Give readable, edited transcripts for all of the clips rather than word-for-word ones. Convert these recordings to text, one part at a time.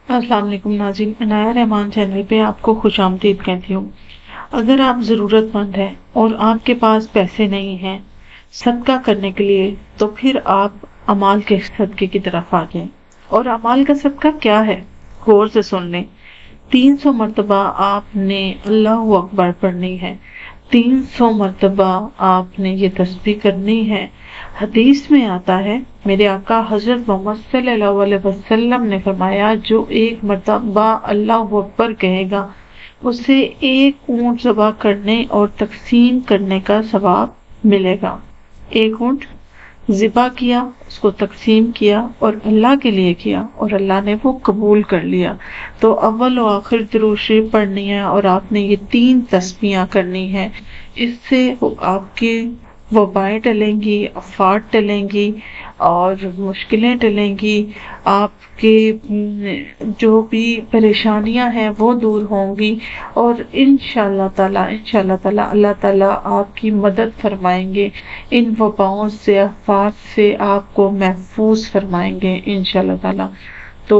السلام علیکم ناظرین، عنایہ رحمان چینل پہ آپ کو خوش آمدید کہتی ہوں۔ اگر آپ ضرورت مند ہیں اور آپ کے پاس پیسے نہیں ہیں صدقہ کرنے کے لیے، تو پھر آپ اعمال کے صدقے کی طرف آ جائیں۔ اور اعمال کا صدقہ کیا ہے، غور سے سن لیں۔ 300 مرتبہ آپ نے اللہ اکبر پڑھنی ہے، 300 مرتبہ آپ نے یہ تسبیح کرنی ہے۔ حدیث میں آتا ہے، میرے آقا حضرت محمد صلی اللہ علیہ وسلم نے فرمایا، جو ایک مرتبہ اللہ اکبر کہے گا اسے ایک اونٹ ذبح کرنے اور تقسیم کرنے کا ثواب ملے گا۔ ایک اونٹ ذبح کیا، اس کو تقسیم کیا اور اللہ کے لیے کیا، اور اللہ نے وہ قبول کر لیا۔ تو اول و آخر درود شریف پڑھنی ہے، اور آپ نے یہ 3 تسبیحاں کرنی ہے۔ اس سے آپ کی وبائیں ٹلیں گی، آفات ٹلیں گی اور مشکلیں ٹلیں گی۔ آپ کے جو بھی پریشانیاں ہیں وہ دور ہوں گی، اور انشاءاللہ تعالی اللہ تعالی آپ کی مدد فرمائیں گے، ان وباؤں سے، آفات سے آپ کو محفوظ فرمائیں گے انشاءاللہ تعالی۔ تو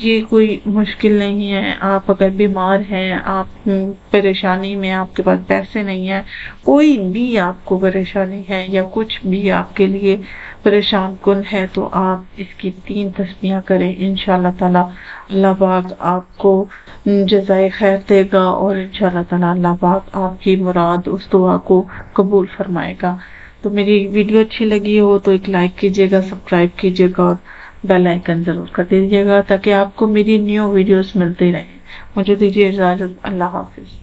یہ کوئی مشکل نہیں ہے۔ آپ اگر بیمار ہیں، آپ پریشانی میں، آپ کے پاس پیسے نہیں ہیں، کوئی بھی آپ کو پریشانی ہے یا کچھ بھی آپ کے لیے پریشان کن ہے، تو آپ اس کی 3 تسبیحاں کریں، انشاءاللہ تعالی اللہ پاک آپ کو جزائے خیر دے گا، اور انشاءاللہ تعالی اللہ پاک آپ کی مراد اس دعا کو قبول فرمائے گا۔ تو میری ویڈیو اچھی لگی ہو تو ایک لائک کیجیے گا، سبسکرائب کیجیے گا، اور بیل آئیکن ضرور کر دیجیے گا، تاکہ آپ کو میری نیو ویڈیوز ملتے رہیں۔ مجھے دیجیے اجازت، اللہ حافظ۔